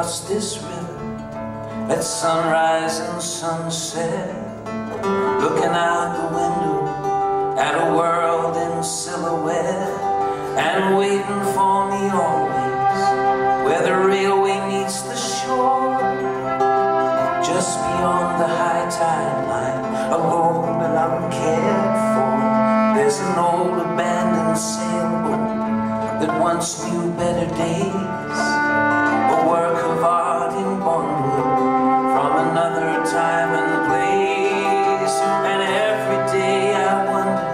across this river at sunrise and sunset, looking out the window at a world in silhouette, and waiting for me always where the railway meets the shore, just beyond the high tide line, alone and uncared for. There's an old abandoned sailboat that once knew better days, a work of art in bondwood from another time and place. And every day I wonder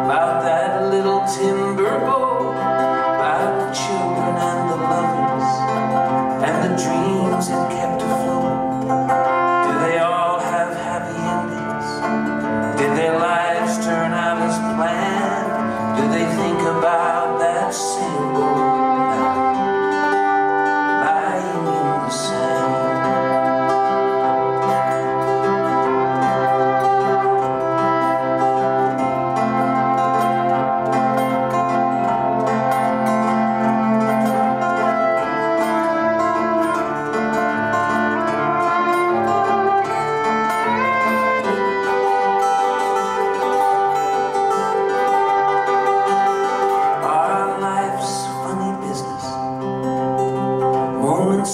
about that little timber boat, about the children and the lovers and the dreams it kept afloat. Do they all have happy endings? Did their lives turn out as planned? Do they think about that sailboat lying in the sand?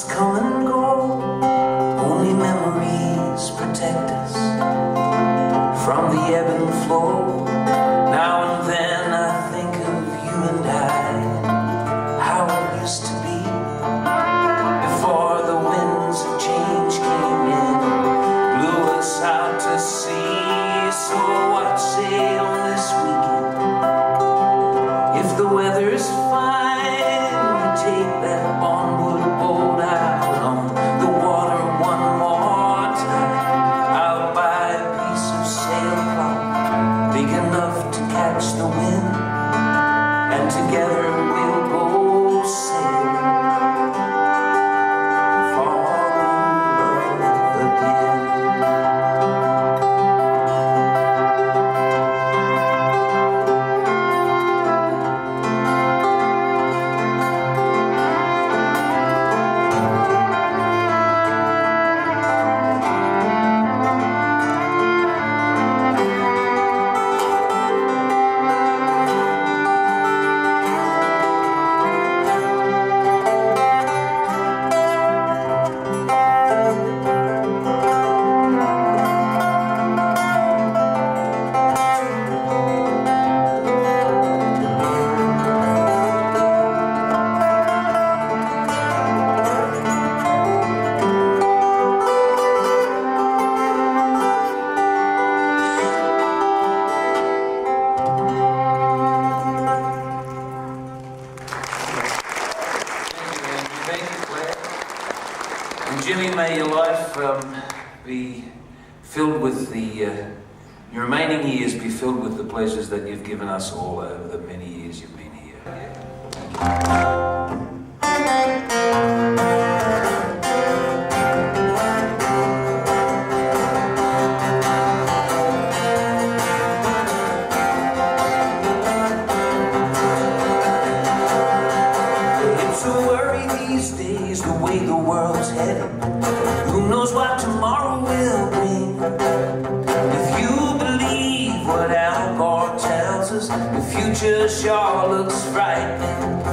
Come and go, only memories protect us from the ebb and flow. Now and then I think of you and I, how it used to be before the winds of change came in, blew us out to sea. So what say on this weekend, if the weather's fine, you take that onward boat out on the water one more time. I'll buy a piece of sailcloth big enough to catch the wind, and together we'll go sailing, fall in love again. And Jimmy, may your life be filled with your remaining years be filled with the pleasures that you've given us all over the many years you've been here. Thank you. The way the world's headed, who knows what tomorrow will bring? If you believe what Al Gore tells us, the future sure looks frightening.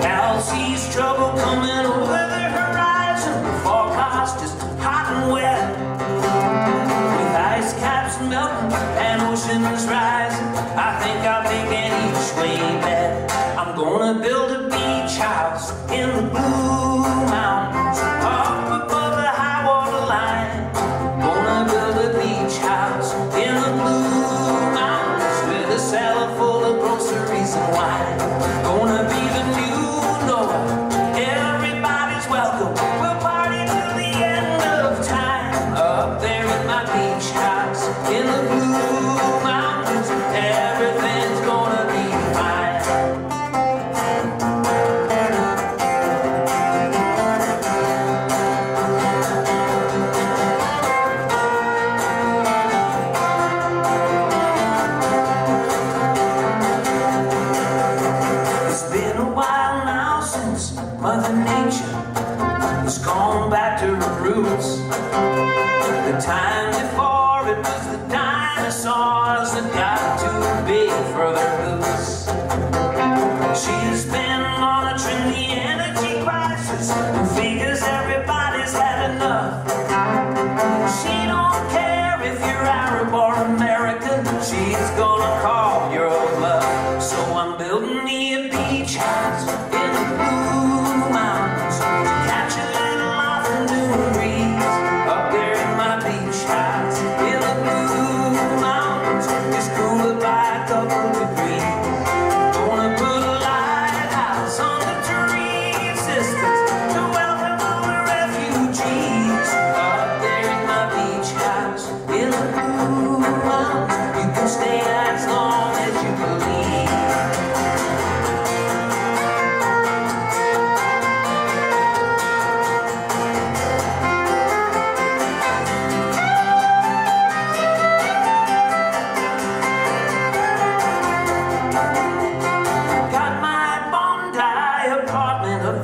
Al sees trouble coming over the horizon, the forecast is hot and wet, with ice caps melting and oceans rising. I think I'll take an each way bet. I'm gonna build a beach house in the Blue Mountains, up above the high water line. Gonna build a beach house in the Blue Mountains with a cellar full of groceries and wine. Gonna be the new Noah, everybody's welcome. We'll party till the end of time, up there in my beach house in the Blue Mountains. Everything's gonna be fine. Mother Nature time before it was the dinosaurs that got too big for their boots. She's been monitoring the energy crisis and figures everybody's had enough. She don't care if you're Arab or American, she's gonna call your bluff. So I'm building me a beach house in the Blue Mountains to catch a little afternoon breeze. Up there in my beach house in the Blue Mountains, it's cooler by a couple degrees. Gonna put a lighthouse on the tree sisters to welcome all the refugees. Up there in my beach house in the Blue Mountains, you can stay as long as you believe.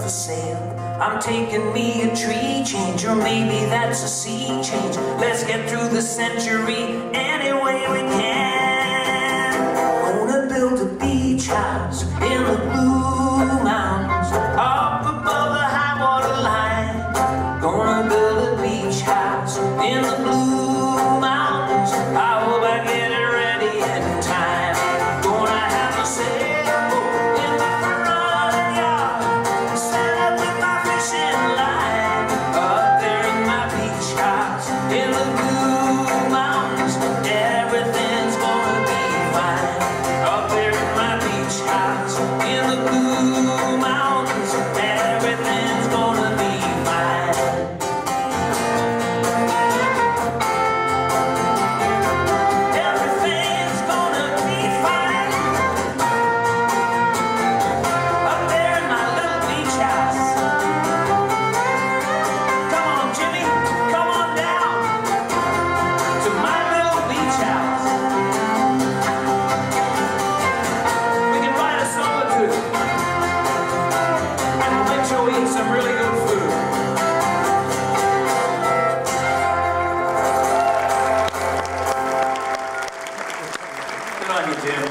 For sale. I'm taking me a tree change, or maybe that's a sea change. Let's get through the century any way we can. Gonna build a beach house in the Blue Mountains, up above the high water line. Gonna build a beach house in the Blue Mountains. I hope I get it ready in time. Gonna have a sailboat in the front yard, set up with my fishing line. Up there in my beach house in the Blue Mountains, everything's gonna be fine. Up there in my beach house in the Blue Mountains, everything's gonna be fine. Everything's gonna be fine. Up there in my little beach house. Come on, Jimmy, come on down to my little beach house. We can write a song or two, and we'll make sure we eat some really good food. Good on you, Jim.